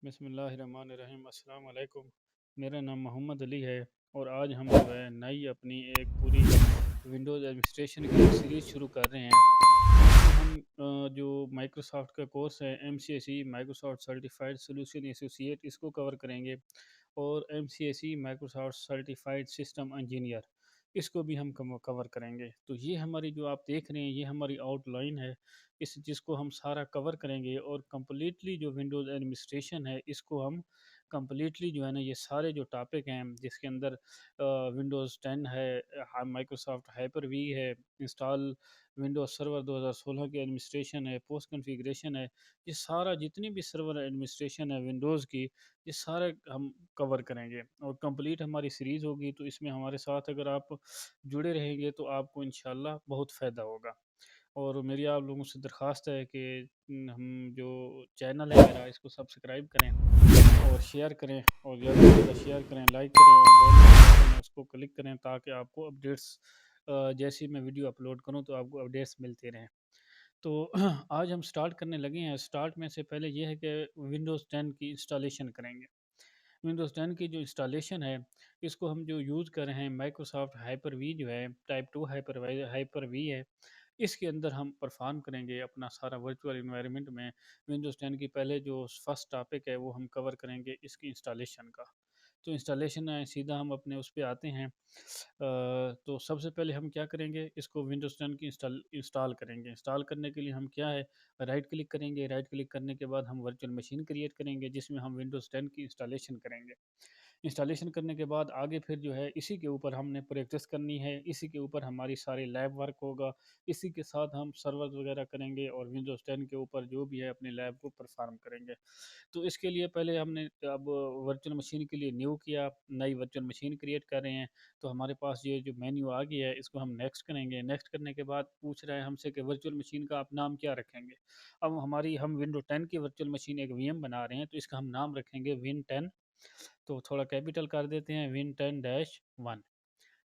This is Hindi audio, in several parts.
बिस्मिल्लाहिर्रहमानिर्रहीम अस्सलाम वालेकुम। मेरा नाम मोहम्मद अली है और आज हम जो है नई अपनी एक पूरी विंडोज़ एडमिनिस्ट्रेशन की एक सीरीज़ शुरू कर रहे हैं जिसमें हम जो माइक्रोसॉफ्ट का कोर्स है MCSE Microsoft certified solution associate इसको कवर करेंगे और MCSE Microsoft certified system engineer इसको भी हम कवर करेंगे। तो ये हमारी जो आप देख रहे हैं ये हमारी आउटलाइन है, इस जिसको हम सारा कवर करेंगे और कंप्लीटली जो विंडोज़ एडमिनिस्ट्रेशन है इसको हम कंप्लीटली जो है ना ये सारे जो टॉपिक हैं जिसके अंदर विंडोज़ 10 है, माइक्रोसॉफ्ट हाइपर वी है, इंस्टॉल विंडोज़ सर्वर 2016 की एडमिनिस्ट्रेशन है, पोस्ट कॉन्फ़िगरेशन है, ये सारा जितनी भी सर्वर एडमिनिस्ट्रेशन है विंडोज़ की ये सारे हम कवर करेंगे और कंप्लीट हमारी सीरीज़ होगी। तो इसमें हमारे साथ अगर आप जुड़े रहेंगे तो आपको इंशाल्लाह बहुत फ़ायदा होगा। और मेरी आप लोगों से दरख्वास्त है कि हम जो चैनल है मेरा इसको सब्सक्राइब करें और शेयर करें और ज़्यादा से ज़्यादा शेयर करें, लाइक करें और बेल आइकन है उसको क्लिक करें ताकि आपको अपडेट्स जैसे ही मैं वीडियो अपलोड करूं तो आपको अपडेट्स मिलते रहें। तो आज हम स्टार्ट करने लगे हैं। स्टार्ट में से पहले ये है कि विंडोज़ 10 की इंस्टॉलेशन करेंगे। विंडोज़ 10 की जो इंस्टॉलेशन है इसको हम जो यूज़ कर रहे हैं माइक्रोसॉफ्ट हाइपर वी जो है टाइप 2 हाइपर वी है, इसके अंदर हम परफॉर्म करेंगे अपना सारा वर्चुअल इन्वायरमेंट में। विंडोज़ 10 की पहले जो फर्स्ट टॉपिक है वो हम कवर करेंगे इसकी इंस्टॉलेशन का। तो इंस्टॉलेशन है सीधा हम अपने उस पे आते हैं। तो सबसे पहले हम क्या करेंगे इसको विंडोज़ 10 की इंस्टॉल करेंगे। इंस्टॉल करने के लिए हम क्या है राइट क्लिक करेंगे, राइट क्लिक करने के बाद हम वर्चुअल मशीन क्रिएट करेंगे जिसमें हम विंडोज़ 10 की इंस्टॉलेशन करेंगे। इंस्टॉलेशन करने के बाद आगे फिर जो है इसी के ऊपर हमने प्रैक्टिस करनी है, इसी के ऊपर हमारी सारी लैब वर्क होगा, इसी के साथ हम सर्वर वगैरह करेंगे और विंडोज़ 10 के ऊपर जो भी है अपनी लैब को परफॉर्म करेंगे। तो इसके लिए पहले हमने अब वर्चुअल मशीन के लिए न्यू किया, नई वर्चुअल मशीन क्रिएट कर रहे हैं। तो हमारे पास ये जो मेन्यू आ गया है इसको हम नेक्स्ट करेंगे। नेक्स्ट करने के बाद पूछ रहा है हमसे कि वर्चुअल मशीन का आप नाम क्या रखेंगे। अब हम विंडो 10 की वर्चुअल मशीन एक वीएम बना रहे हैं तो इसका हम नाम रखेंगे विन 10। तो थोड़ा कैपिटल कर देते हैं विन 10 डैश 1।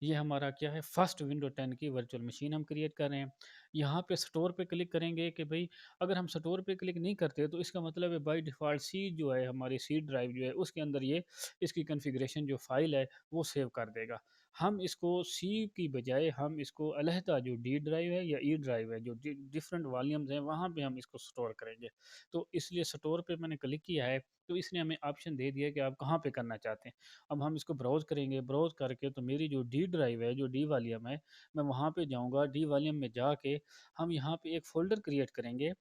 ये हमारा क्या है फर्स्ट विंडो 10 की वर्चुअल मशीन हम क्रिएट कर रहे हैं। यहाँ पे स्टोर पे क्लिक करेंगे कि भाई अगर हम स्टोर पे क्लिक नहीं करते तो इसका मतलब है बाय डिफ़ॉल्ट सी जो है हमारी सी ड्राइव जो है उसके अंदर ये इसकी कॉन्फ़िगरेशन जो फ़ाइल है वो सेव कर देगा। हम इसको सी की बजाय हम इसको अलहदा जो डी ड्राइव है या ई ड्राइव है जो डिफरेंट वॉल्यूम्स हैं वहाँ पे हम इसको स्टोर करेंगे। तो इसलिए स्टोर पे मैंने क्लिक किया है तो इसने हमें ऑप्शन दे दिया कि आप कहाँ पे करना चाहते हैं। अब हम इसको ब्राउज़ करेंगे, ब्राउज़ करके तो मेरी जो डी ड्राइव है, जो डी वॉल्यूम है, मैं वहाँ पे जाऊँगा। डी वॉल्यूम में जाके हम यहाँ पे एक फ़ोल्डर क्रिएट करेंगे।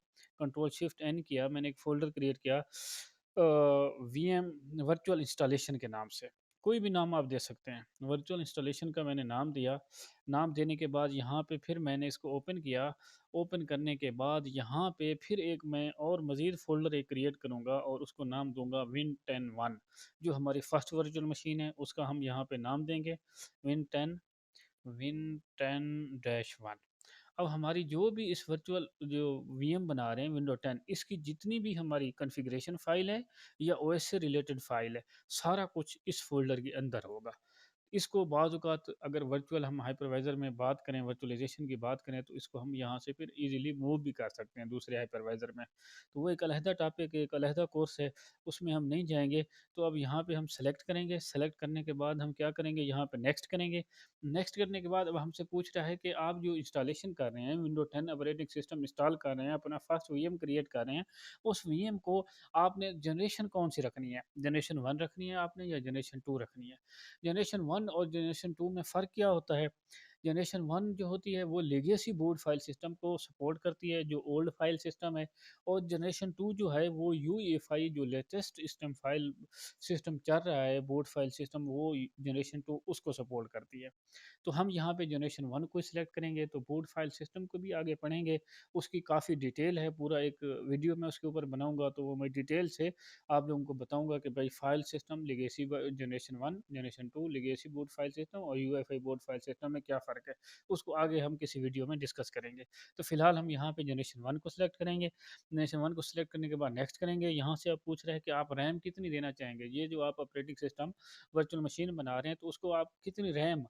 कंट्रोल शिफ्ट एन किया, मैंने एक फ़ोल्डर क्रिएट किया वीएम वर्चुअल इंस्टॉलेशन के नाम से। कोई भी नाम आप दे सकते हैं। वर्चुअल इंस्टॉलेशन का मैंने नाम दिया। नाम देने के बाद यहाँ पे फिर मैंने इसको ओपन किया। ओपन करने के बाद यहाँ पे फिर एक मैं और मज़ीद फ़ोल्डर एक क्रिएट करूँगा और उसको नाम दूँगा विन 10 1। जो हमारी फर्स्ट वर्चुअल मशीन है उसका हम यहाँ पे नाम देंगे विन 10 विन 10-1। अब हमारी जो भी इस वर्चुअल जो वीएम बना रहे हैं विंडो 10 इसकी जितनी भी हमारी कॉन्फ़िगरेशन फ़ाइल है या ओएस से रिलेटेड फ़ाइल है, सारा कुछ इस फ़ोल्डर के अंदर होगा। इसको बाज़ औक़ात अगर वर्चुअल हम हाइपरवाइज़र में बात करें, वर्चुअलाइज़ेशन की बात करें तो इसको हम यहाँ से फिर ईज़िली मूव भी कर सकते हैं दूसरे हाइपरवाइज़र में। तो वो एक अलहदा टॉपिक, एक अलहदा कोर्स है, उसमें हम नहीं जाएँगे। तो अब यहाँ पे हम सेलेक्ट करेंगे, सेलेक्ट करने के बाद हम क्या करेंगे यहाँ पे नेक्स्ट करेंगे। नेक्स्ट करने के बाद अब हमसे पूछ रहा है कि आप जो इंस्टॉलेशन कर रहे हैं, विंडो 10 ऑपरेटिंग सिस्टम इंस्टॉल कर रहे हैं, अपना फर्स्ट वीएम क्रिएट कर रहे हैं, उस वीएम को आपने जनरेशन कौन-सी रखनी है? जनरेशन 1 रखनी है आपने या जनरेशन 2 रखनी है? जनरेशन 1 और जनरेशन 2 में फ़र्क क्या होता है? जनरेशन 1 जो होती है वो लेगेसी बोर्ड फाइल सिस्टम को सपोर्ट करती है जो ओल्ड फाइल सिस्टम है, और जनरेशन 2 जो है वो यूएफआई जो लेटेस्ट सिस्टम फाइल सिस्टम चल रहा है बोर्ड फाइल सिस्टम वो जनरेशन 2 उसको सपोर्ट करती है। तो हम यहाँ पे जनरेशन 1 को सिलेक्ट करेंगे तो बोर्ड फाइल सिस्टम को भी आगे पढ़ेंगे। उसकी काफ़ी डिटेल है, पूरा एक वीडियो मैं उसके ऊपर बनाऊँगा तो वो मैं डिटेल से आप लोगों को बताऊँगा कि भाई file system legacy generation 1, generation 2 legacy board file system और यूएफआई बोर्ड फाइल सिस्टम में क्या फ़र्क है। उसको आगे हम किसी वीडियो में डिस्कस करेंगे। तो फ़िलहाल हम यहाँ पे जनरेशन 1 को सिलेक्ट करेंगे। जनरेशन 1 को सिलेक्ट करने के बाद नेक्स्ट करेंगे। यहाँ से आप पूछ रहे हैं कि आप रैम कितनी देना चाहेंगे? ये जो आप ऑपरेटिंग सिस्टम वर्चुअल मशीन बना रहे हैं, तो उसको आप कितनी रैम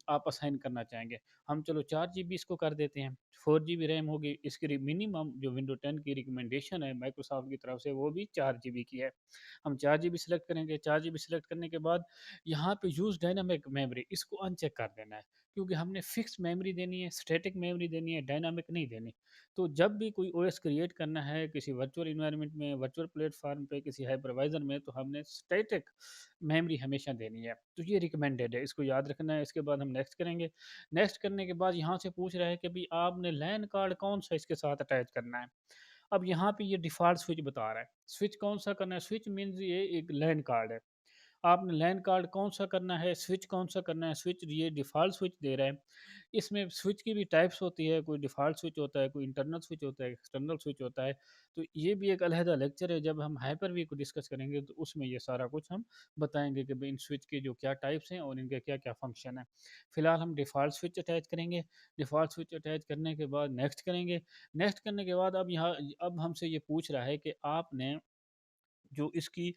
आप असाइन करना चाहेंगे? हम चलो 4 जीबी इसको कर देते हैं। 4 जीबी रैम होगी, इसकी मिनिमम जो विंडो 10 की रिकमेंडेशन है माइक्रोसॉफ्ट की तरफ से, वो भी 4 जीबी की है। हम 4 जीबी सेलेक्ट करेंगे। 4 जीबी सेलेक्ट करने के बाद यहाँ पे यूज़ डायनामिक मेमोरी, इसको अनचेक कर देना है, क्योंकि हमने फिक्स मेमोरी देनी है, स्टैटिक मेमोरी देनी है, डायनामिक नहीं देनी। तो जब भी कोई ओएस क्रिएट करना है किसी वर्चुअल एनवायरनमेंट में, वर्चुअल प्लेटफ़ॉर्म पे, किसी हाइपरवाइज़र में, तो हमने स्टैटिक मेमोरी हमेशा देनी है। तो ये रिकमेंडेड है, इसको याद रखना है। इसके बाद हम नेक्स्ट करेंगे। नेक्स्ट करने के बाद यहाँ से पूछ रहा है कि भई आपने लैन कार्ड कौन-सा इसके साथ अटैच करना है। अब यहाँ पे ये डिफ़ॉल्ट स्विच बता रहा है। स्विच कौन-सा करना है? स्विच मीन्स ये एक लैन कार्ड है। आपने लैन कार्ड कौन-सा करना है, स्विच कौन-सा करना है, स्विच ये डिफ़ॉल्ट स्विच दे रहा है। इसमें स्विच की भी टाइप्स होती है, कोई डिफ़ॉल्ट स्विच होता है, कोई इंटरनल स्विच होता है, एक्सटर्नल स्विच होता है। तो ये भी एक अलहदा लेक्चर है, जब हम हाइपर-वी को डिस्कस करेंगे तो उसमें ये सारा कुछ हम बताएँगे कि भई इन स्विच के जो क्या टाइप्स हैं और इनके क्या-क्या फ़ंक्शन हैं। फिलहाल हम डिफ़ॉल्ट स्विच अटैच करेंगे। डिफ़ॉल्ट स्विच अटैच करने के बाद नेक्स्ट करेंगे। नेक्स्ट करने के बाद अब हमसे ये पूछ रहा है कि आपने जो इसकी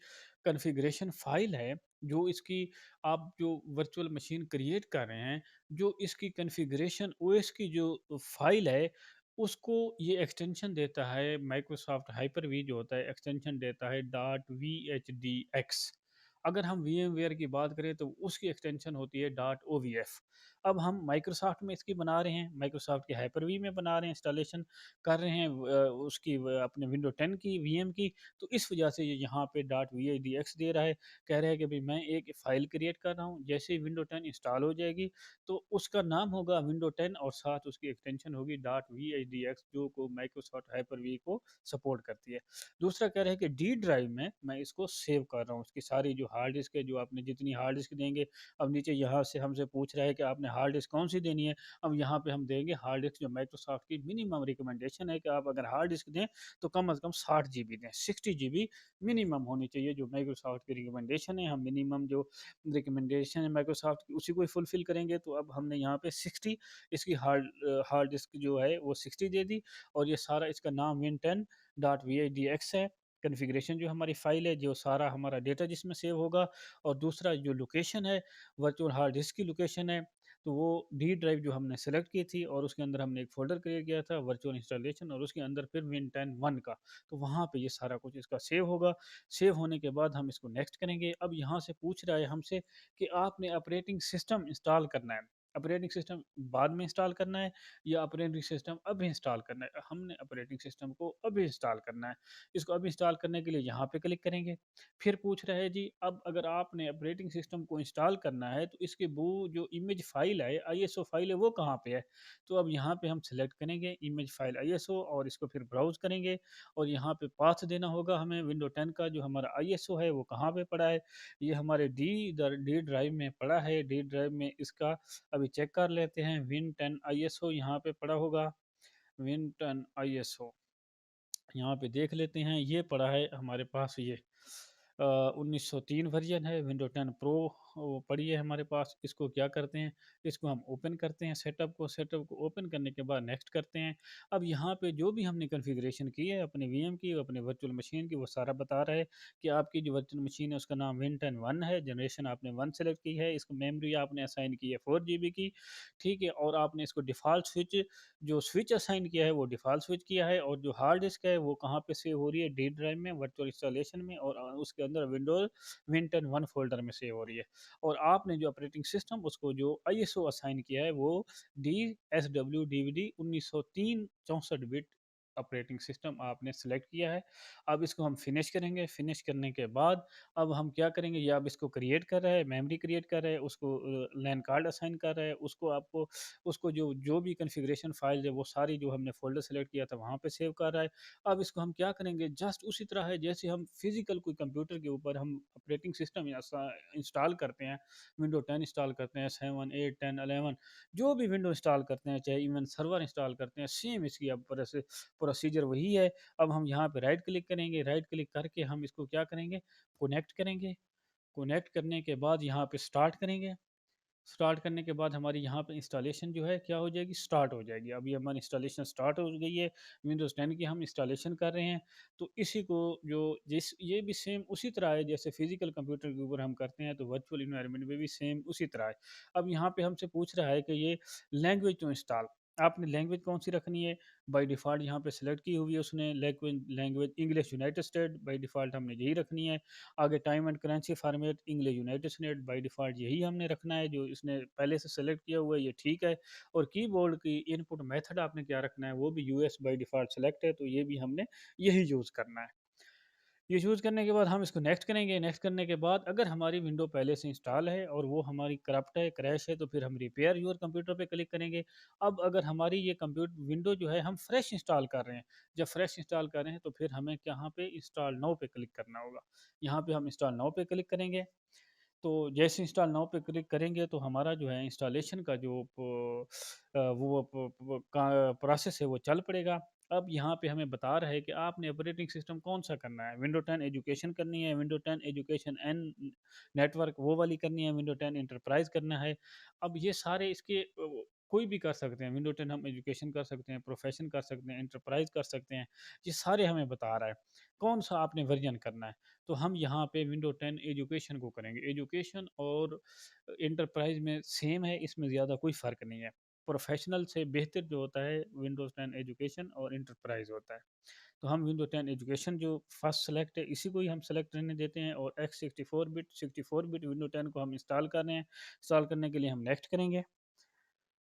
कॉन्फ़िगरेशन फ़ाइल है, जो इसकी आप जो वर्चुअल मशीन क्रिएट कर रहे हैं, जो इसकी कॉन्फ़िगरेशन ओएस की जो फ़ाइल है, उसको ये एक्सटेंशन देता है माइक्रोसॉफ्ट हाइपर-वी जो होता है, एक्सटेंशन देता है .vhdx। अगर हम वीएमवेयर की बात करें तो उसकी एक्सटेंशन होती है .ovf। अब हम माइक्रोसॉफ्ट में इसकी बना रहे हैं, माइक्रोसॉफ्ट के हाइपर-वी में बना रहे हैं, इंस्टॉलेशन कर रहे हैं उसकी अपने विंडो 10 की वीएम की। तो इस वजह से ये यहाँ पे .vidx दे रहा है। कह रहा है कि भई मैं एक फ़ाइल क्रिएट कर रहा हूँ, जैसे ही विंडो 10 इंस्टॉल हो जाएगी, तो उसका नाम होगा विंडो 10 और साथ उसकी एक्सटेंशन होगी .vidx, जो को माइक्रोसॉफ्ट हाइपर-वी को सपोर्ट करती है। दूसरा कह रहा है कि डी ड्राइव में मैं इसको सेव कर रहा हूँ, उसकी सारी जो हार्ड डिस्क है, जो आपने जितनी हार्ड डिस्क देंगे। अब नीचे यहाँ से हमसे पूछ रहा है कि आपने हार्ड डिस्क कौन-सी देनी है? अब यहाँ पे हम देंगे हार्ड डिस्क, जो माइक्रोसॉफ्ट की मिनिमम रिकमेंडेशन है कि आप अगर हार्ड डिस्क दें तो कम से कम 60 जीबी दें, 60 जीबी मिनिमम होनी चाहिए, जो माइक्रोसॉफ्ट की रिकमेंडेशन है। हम मिनिमम जो रिकमेंडेशन है माइक्रोसॉफ्ट की, उसी को ही फुलफ़िल करेंगे। तो अब हमने यहाँ पे 60 इसकी हार्ड डिस्क जो है वो 60 दे दी, और ये सारा इसका नाम win10.vidx है। कॉन्फ़िगरेशन जो हमारी फ़ाइल है, जो सारा हमारा डेटा जिसमें सेव होगा, और दूसरा जो लोकेशन है, वर्चुअल हार्ड डिस्क की लोकेशन है, तो वो डी ड्राइव जो हमने सेलेक्ट की थी, और उसके अंदर हमने एक फ़ोल्डर क्रिएट किया था वर्चुअल इंस्टॉलेशन, और उसके अंदर फिर विन10 1 का। तो वहाँ पे ये सारा कुछ इसका सेव होगा। सेव होने के बाद हम इसको नेक्स्ट करेंगे। अब यहाँ से पूछ रहा है हमसे कि आपने ऑपरेटिंग सिस्टम इंस्टॉल करना है। ऑपरेटिंग सिस्टम बाद में इंस्टॉल करना है या ऑपरेटिंग सिस्टम अभी इंस्टॉल करना है? हमने ऑपरेटिंग सिस्टम को अभी इंस्टॉल करना है। इसको अभी इंस्टॉल करने के लिए यहाँ पे क्लिक करेंगे। फिर पूछ रहा है जी, अब अगर आपने ऑपरेटिंग सिस्टम को इंस्टॉल करना है, तो इसकी वो जो इमेज फ़ाइल है, आईएसओ फ़ाइल है, वो कहाँ पे है? तो अब यहाँ पे हम सेलेक्ट करेंगे इमेज फ़ाइल आईएसओ, और इसको फिर ब्राउज़ करेंगे, और यहाँ पे पाथ देना होगा हमें विंडो 10 का, जो हमारा आईएसओ है वो कहाँ पे पड़ा है। ये हमारे डी ड्राइव में पड़ा है। डी ड्राइव में इसका अभी चेक कर लेते हैं। विन 10 आईएसओ यहाँ पे पड़ा होगा। विन 10 आईएसओ यहाँ पे देख लेते हैं, ये पड़ा है हमारे पास। ये 1903 वर्जन है, विंडो 10 प्रो वो पड़ी है हमारे पास। इसको क्या करते हैं, इसको हम ओपन करते हैं सेटअप को ओपन करने के बाद नेक्स्ट करते हैं। अब यहाँ पे जो भी हमने कॉन्फ़िगरेशन की है अपने वीएम की, अपने वर्चुअल मशीन की, वो सारा बता रहा है कि आपकी जो वर्चुअल मशीन है उसका नाम विन10 1 है, जनरेशन आपने 1 सेलेक्ट की है, इसको मेमोरी आपने असाइन की है 4 जीबी की, ठीक है? और आपने इसको डिफ़ॉल्ट स्विच, जो स्विच असाइन किया है वो डिफ़ॉल्ट स्विच किया है, और जो हार्ड डिस्क है वो कहाँ पे सेव हो रही है, डी ड्राइव में वर्चुअल इंस्टॉलेशन में, और उसके अंदर विन10 1 फ़ोल्डर में सेव हो रही है। और आपने जो ऑपरेटिंग सिस्टम उसको जो आईएसओ असाइन किया है वो DSW DVD 1903 64 bit operating system आपने सेलेक्ट किया है। अब इसको हम फिनिश करेंगे। फिनिश करने के बाद अब हम क्या करेंगे, ये अब इसको क्रिएट कर रहा है, मेमोरी क्रिएट कर रहा है, उसको लैन कार्ड असाइन कर रहा है, उसको आपको उसको जो जो भी कॉन्फ़िगरेशन फ़ाइल है वो सारी जो हमने फ़ोल्डर सेलेक्ट किया था वहाँ पे सेव कर रहा है। अब इसको हम क्या करेंगे, जस्ट उसी तरह है जैसे हम फ़िज़िकल कोई कंप्यूटर के ऊपर हम ऑपरेटिंग सिस्टम या सा इंस्टॉल करते हैं, विंडो 10 इंस्टॉल करते हैं, 7, 8, 10, 11 जो भी विंडो इंस्टॉल करते हैं, चाहे इवन सर्वर इंस्टॉल करते हैं, सेम इसकी अब प्रोसीजर वही है। अब हम यहाँ पे राइट क्लिक करेंगे, राइट क्लिक करके हम इसको क्या करेंगे, कनेक्ट करेंगे। कनेक्ट करने के बाद यहाँ पे स्टार्ट करेंगे। स्टार्ट करने के बाद हमारी यहाँ पे इंस्टॉलेशन जो है क्या हो जाएगी, स्टार्ट हो जाएगी। अभी हमारी इंस्टॉलेशन स्टार्ट हो गई है, विंडोज़ 10 की हम इंस्टॉलेशन कर रहे हैं। तो इसी को जो जिस ये भी सेम उसी तरह है जैसे फिजिकल कंप्यूटर के ऊपर हम करते हैं, तो वर्चुअल इन्वायरमेंट में भी सेम उसी तरह है। अब यहाँ पे हमसे पूछ रहा है कि ये लैंग्वेज टू इंस्टॉल, आपने लैंग्वेज कौन सी रखनी है। बाय डिफ़ॉल्ट यहाँ पे सिलेक्ट की हुई है उसने language language English United state, by default हमने यही रखनी है। आगे time and currency format English United state, by default यही हमने रखना है, जो इसने पहले से सेलेक्ट किया हुआ है ये ठीक है। और कीबोर्ड की इनपुट मेथड आपने क्या रखना है, वो भी यूएस बाय डिफ़ॉल्ट सेलेक्ट है, तो ये भी हमने यही यूज़ करना है। ये चूज़ करने के बाद हम इसको नेक्स्ट करेंगे। नेक्स्ट करने के बाद अगर हमारी विंडो पहले से इंस्टॉल है और वो हमारी करप्ट है, क्रैश है, तो फिर हम रिपेयर योर कंप्यूटर पे क्लिक करेंगे। अब अगर हमारी ये विंडो जो है हम फ्रेश इंस्टॉल कर रहे हैं, जब फ्रेश इंस्टॉल कर रहे हैं तो फिर हमें यहाँ पे इंस्टॉल नाउ पे क्लिक करना होगा। यहाँ पे हम इंस्टॉल नाउ पे क्लिक करेंगे। तो जैसे इंस्टॉल नाउ पे क्लिक करेंगे तो हमारा जो है इंस्टॉलेशन का जो वो का प्रोसेस है वो चल पड़ेगा। अब यहाँ पे हमें बता रहा है कि आपने ऑपरेटिंग सिस्टम कौन सा करना है, विंडो 10 एजुकेशन करनी है, विंडो 10 एजुकेशन एंड नेटवर्क वो वाली करनी है, विंडो 10 इंटरप्राइज करना है। अब ये सारे इसके कोई भी कर सकते हैं, विंडो 10 हम एजुकेशन कर सकते हैं, प्रोफेशन कर सकते हैं, इंटरप्राइज कर सकते हैं। ये सारे हमें बता रहा है कौन सा आपने वर्जन करना है। तो हम यहाँ पे विंडो 10 एजुकेशन को करेंगे। एजुकेशन और एंटरप्राइज में सेम है, इसमें ज़्यादा कोई फ़र्क नहीं है। प्रोफेशनल से बेहतर जो होता है विंडोज़ 10 एजुकेशन और एंटरप्राइज होता है। तो हम विंडो 10 एजुकेशन जो फर्स्ट सेलेक्ट है इसी को ही हम सेलेक्ट रहने देते हैं, और एक्स 64 बिट विंडो 10 को हम इंस्टॉल कर रहे हैं। इंस्टॉल करने के लिए हम नेक्स्ट करेंगे।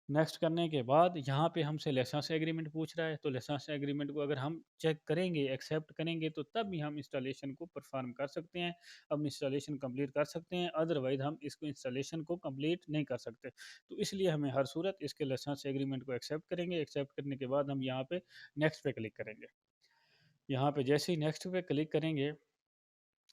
नेक्स्ट करने के बाद यहाँ पे हमसे लाइसेंस एग्रीमेंट पूछ रहा है, तो लाइसेंस एग्रीमेंट को अगर हम चेक करेंगे, एक्सेप्ट करेंगे, तो तब भी हम इंस्टॉलेशन को परफॉर्म कर सकते हैं, अब इंस्टॉलेशन कंप्लीट कर सकते हैं। अदरवाइज हम इसको इंस्टॉलेशन को कंप्लीट नहीं कर सकते। तो इसलिए हमें हर सूरत इसके लाइसेंस एग्रीमेंट को एक्सेप्ट करेंगे। एक्सेप्ट करने के बाद हम यहाँ पे नेक्स्ट पे क्लिक करेंगे। यहाँ पे जैसे ही नेक्स्ट पे क्लिक करेंगे,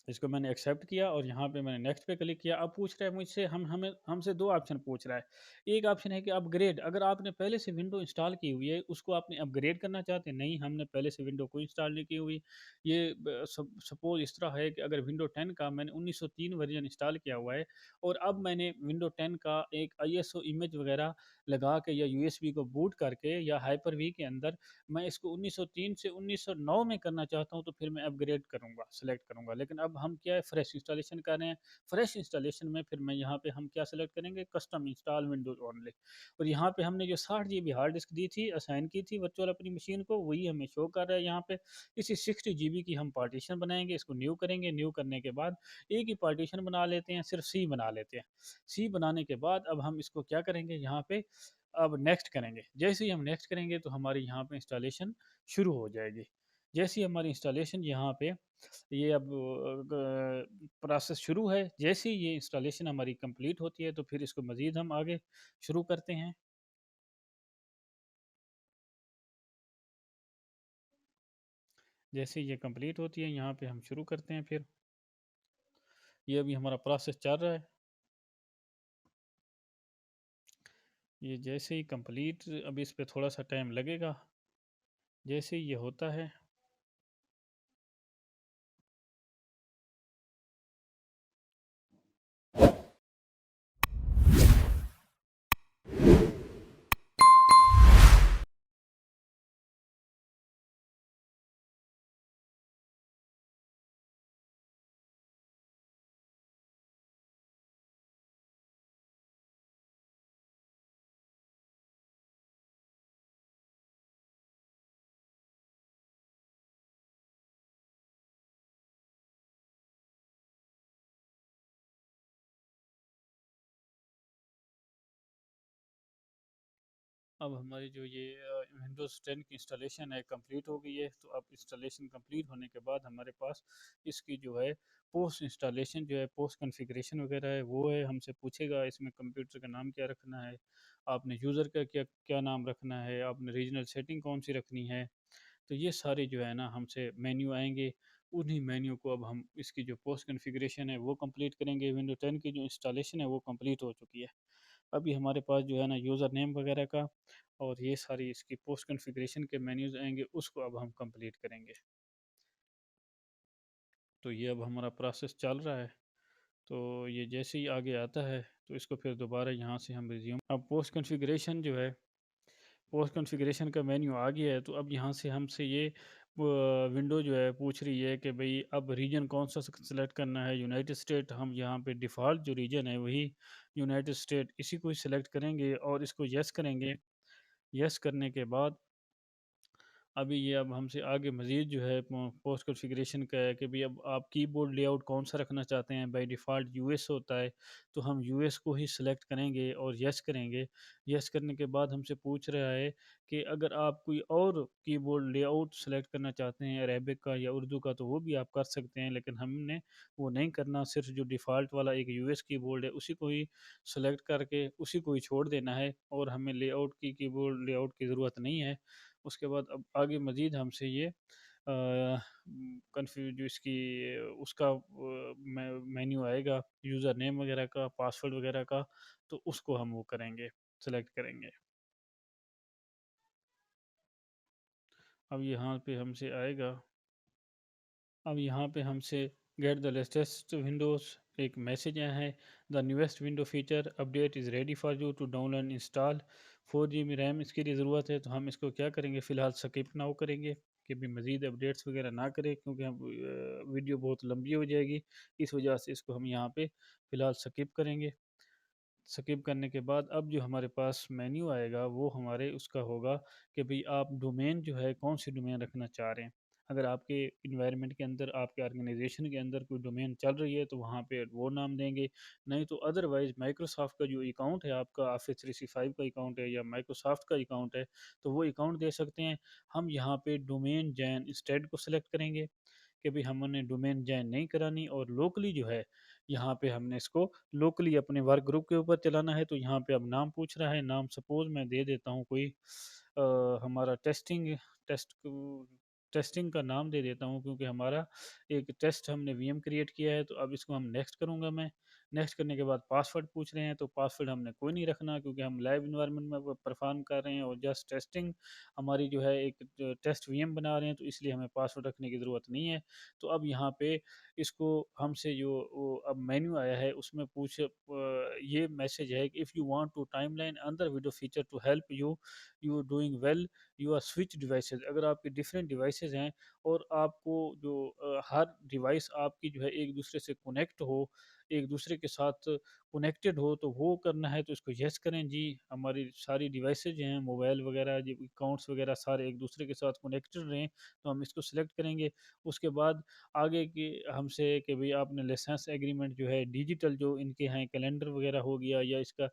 इसको मैंने एक्सेप्ट किया और यहाँ पे मैंने नेक्स्ट पे क्लिक किया। अब पूछ रहा है मुझसे, हम हमें हमसे 2 ऑप्शन पूछ रहा है। एक ऑप्शन है कि अपग्रेड, अगर आपने पहले से विंडो इंस्टॉल की हुई है, उसको आपने अपग्रेड करना चाहते हैं। नहीं, हमने पहले से विंडो कोई इंस्टॉल नहीं की हुई। ये सपोज़ इस तरह है कि अगर विंडो 10 का मैंने 1903 वर्ज़न इंस्टॉल किया हुआ है और अब मैंने विंडो 10 का एक आईएसओ इमेज वगैरह लगा के या यूएसबी को बूट करके या हाइपर वी के अंदर मैं इसको 1903 से 1909 में करना चाहता हूँ, तो फिर मैं अपग्रेड करूँगा, सेलेक्ट करूँगा। लेकिन अब हम क्या है फ्रेश इंस्टॉलेशन कर रहे हैं। फ्रेश इंस्टॉलेशन में फिर मैं यहाँ पे हम क्या सेलेक्ट करेंगे, कस्टम इंस्टॉल विंडोज़ ओनली। और यहाँ पे हमने जो 60 जीबी हार्ड डिस्क दी थी, असाइन की थी वर्चुअल अपनी मशीन को, वही हमें शो कर रहा है यहाँ पे। इसी 60 जीबी की हम पार्टीशन बनाएँगे, इसको न्यू करेंगे। न्यू करने के बाद एक ही पार्टीशन बना लेते हैं, सिर्फ सी बना लेते हैं। सी बनाने के बाद अब हम इसको क्या करेंगे, यहाँ पे अब नेक्स्ट करेंगे। जैसे ही हम नेक्स्ट करेंगे तो हमारी यहाँ पे इंस्टॉलेशन शुरू हो जाएगी। जैसे ही हमारी इंस्टॉलेशन यहाँ पे ये अब प्रोसेस शुरू है, जैसे ही ये इंस्टॉलेशन हमारी कंप्लीट होती है तो फिर इसको मज़ीद हम आगे शुरू करते हैं। जैसे ही ये कंप्लीट होती है यहाँ पे हम शुरू करते हैं फिर। ये अभी हमारा प्रोसेस चल रहा है। ये जैसे ही कंप्लीट, अभी इस पे थोड़ा-सा टाइम लगेगा। जैसे ही ये होता है, अब हमारी जो ये विंडोज़ 10 की इंस्टॉलेशन है कंप्लीट हो गई है। तो अब इंस्टॉलेशन कंप्लीट होने के बाद हमारे पास इसकी जो है पोस्ट इंस्टॉलेशन जो है, पोस्ट कॉन्फ़िगरेशन वगैरह है वो है। हमसे पूछेगा इसमें कंप्यूटर का नाम क्या रखना है, आपने यूज़र का क्या क्या नाम रखना है, आपने रीजनल सेटिंग कौन सी रखनी है। तो ये सारे जो है ना हमसे मेन्यू आएंगे। उन्हीं मेन्यू को अब हम इसकी जो पोस्ट कॉन्फ़िगरेशन है वो कंप्लीट करेंगे। विंडो 10 की जो इंस्टॉलेशन है वो कंप्लीट हो चुकी है। अभी हमारे पास जो है ना यूज़र नेम वगैरह का और ये सारी इसकी पोस्ट कॉन्फ़िगरेशन के मेन्यूज़ आएँगे, उसको अब हम कंप्लीट करेंगे। तो ये अब हमारा प्रोसेस चल रहा है। तो ये जैसे ही आगे आता है तो इसको फिर दोबारा यहाँ से हम रिज्यूम, अब पोस्ट कॉन्फ़िगरेशन जो है, पोस्ट कॉन्फ़िगरेशन का मेन्यू आ गया है। तो अब यहाँ से हमसे ये विंडो जो है पूछ रही है कि भाई अब रीजन कौन सा सेलेक्ट करना है, यूनाइटेड स्टेट। हम यहाँ पे डिफ़ॉल्ट जो रीजन है वही यूनाइटेड स्टेट, इसी को ही सेलेक्ट करेंगे और इसको यस करेंगे। यस करने के बाद अभी ये अब हमसे आगे मज़ीद जो है पोस्ट कॉन्फ़िगरेशन का है कि भाई अब आप कीबोर्ड लेआउट कौन सा रखना चाहते हैं। बाय डिफ़ॉल्ट यूएस होता है, तो हम यूएस को ही सिलेक्ट करेंगे और यस करेंगे। यस करने के बाद हमसे पूछ रहा है कि अगर आप कोई और कीबोर्ड लेआउट सेलेक्ट करना चाहते हैं अरेबिक का या उर्दू का, तो वो भी आप कर सकते हैं, लेकिन हमने वो नहीं करना। सिर्फ जो डिफ़ॉल्ट वाला एक यूएस कीबोर्ड है उसी को ही सेलेक्ट करके उसी को ही छोड़ देना है, और हमें लेआउट की कीबोर्ड लेआउट की ज़रूरत नहीं है। उसके बाद अब आगे मज़ीद हमसे ये कन्फ्यू जो इसकी उसका मेन्यू आएगा यूज़र नेम वगैरह का, पासवर्ड वगैरह का, तो उसको हम वो करेंगे, सेलेक्ट करेंगे। अब यहाँ पे हमसे आएगा, अब यहाँ पे हमसे गेट द लेटेस्ट विंडोज़ एक मैसेज आया है। The newest window feature update is ready for you to download install. 4 GB RAM इसके लिए ज़रूरत है, तो हम इसको क्या करेंगे, फ़िलहाल स्किप नाउ करेंगे कि भी मज़ीद अपडेट्स वगैरह ना करें, क्योंकि हम वीडियो बहुत लंबी हो जाएगी। इस वजह से इसको हम यहाँ पे फ़िलहाल स्किप करेंगे। स्किप करने के बाद अब जो हमारे पास मेन्यू आएगा वो हमारे उसका होगा कि भाई आप डोमेन जो है कौन सी डोमेन रखना चाह रहे हैं। अगर आपके इन्वायरमेंट के अंदर, आपके ऑर्गेनाइजेशन के अंदर कोई डोमेन चल रही है तो वहाँ पे वो नाम देंगे। नहीं तो अदरवाइज माइक्रोसॉफ्ट का जो अकाउंट है, आपका ऑफिस 365 का अकाउंट है या माइक्रोसॉफ्ट का अकाउंट है, तो वो अकाउंट दे सकते हैं। हम यहाँ पे डोमेन जैन इंस्टेड को सिलेक्ट करेंगे कि भाई हमने डोमेन जॉइन नहीं करानी, और लोकली जो है यहाँ पे हमने इसको लोकली अपने वर्क ग्रुप के ऊपर चलाना है। तो यहाँ पे अब नाम पूछ रहा है, नाम सपोज़ मैं दे देता हूँ कोई हमारा टेस्ट टेस्टिंग का नाम दे देता हूँ, क्योंकि हमारा एक टेस्ट हमने वीएम क्रिएट किया है। तो अब इसको हम नेक्स्ट करूँगा मैं। नेक्स्ट करने के बाद पासवर्ड पूछ रहे हैं, तो पासवर्ड हमने कोई नहीं रखना, क्योंकि हम लाइव इन्वायरमेंट में परफॉर्म कर रहे हैं और जस्ट टेस्टिंग हमारी जो है एक टेस्ट वीएम बना रहे हैं, तो इसलिए हमें पासवर्ड रखने की ज़रूरत नहीं है। तो अब यहाँ पे इसको हमसे जो वो अब मेन्यू आया है उसमें ये मैसेज है कि if you want to timeline अंदर video feature to help you you doing well you are switch devices. अगर आपके डिफरेंट डिवाइसेस हैं और आपको जो हर डिवाइस आपकी जो है एक दूसरे से कनेक्ट हो, एक दूसरे के साथ कनेक्टेड हो, तो वो करना है तो इसको यस करें जी। हमारी सारी डिवाइसेज जो हैं, मोबाइल वगैरह जो अकाउंट्स वगैरह सारे एक दूसरे के साथ कनेक्टेड रहें, तो हम इसको सिलेक्ट करेंगे। उसके बाद आगे की हमसे कि भाई आपने लाइसेंस एग्रीमेंट जो है डिजिटल जो इनके हैं, कैलेंडर वगैरह हो गया या इसका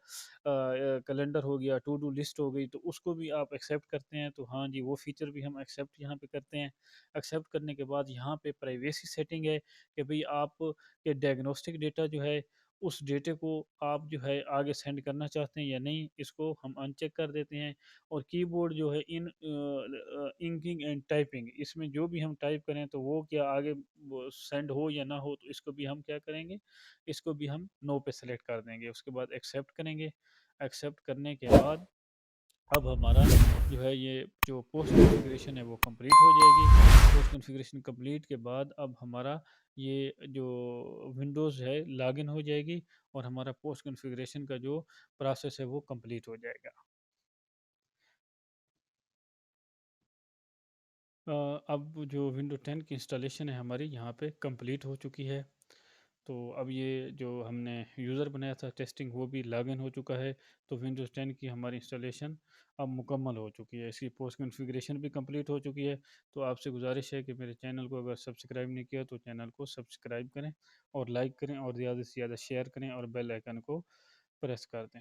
कैलेंडर हो गया, टू डू लिस्ट हो गई, तो उसको भी आप एक्सेप्ट करते हैं। तो हाँ जी, वो फीचर भी हम एक्सेप्ट यहाँ पे करते हैं। एक्सेप्ट करने के बाद यहाँ पे प्राइवेसी सेटिंग है कि भाई आप के डायग्नोस्टिक डेटा जो है उस डेटे को आप जो है आगे सेंड करना चाहते हैं या नहीं, इसको हम अनचेक कर देते हैं। और कीबोर्ड जो है इन इंकिंग एंड टाइपिंग, इसमें जो भी हम टाइप करें तो वो क्या आगे वो सेंड हो या ना हो, तो इसको भी हम क्या करेंगे, इसको भी हम नो पे सेलेक्ट कर देंगे। उसके बाद एक्सेप्ट करेंगे। एक्सेप्ट करने के बाद अब हमारा जो है ये जो पोस्ट कॉन्फ़िगरेशन है वो कंप्लीट हो जाएगी। पोस्ट कॉन्फ़िगरेशन कंप्लीट के बाद अब हमारा ये जो विंडोज़ है लॉगिन हो जाएगी, और हमारा पोस्ट कॉन्फ़िगरेशन का जो प्रोसेस है वो कंप्लीट हो जाएगा। अब जो विंडो 10 की इंस्टॉलेशन है हमारी यहाँ पे कंप्लीट हो चुकी है। तो अब ये जो हमने यूज़र बनाया था टेस्टिंग, वो भी लॉगिन हो चुका है। तो विंडोज़ 10 की हमारी इंस्टॉलेशन अब मुकम्मल हो चुकी है, इसकी पोस्ट कॉन्फ़िगरेशन भी कंप्लीट हो चुकी है। तो आपसे गुजारिश है कि मेरे चैनल को अगर सब्सक्राइब नहीं किया तो चैनल को सब्सक्राइब करें और लाइक करें और ज़्यादा से ज़्यादा शेयर करें और बेल आइकन को प्रेस कर दें।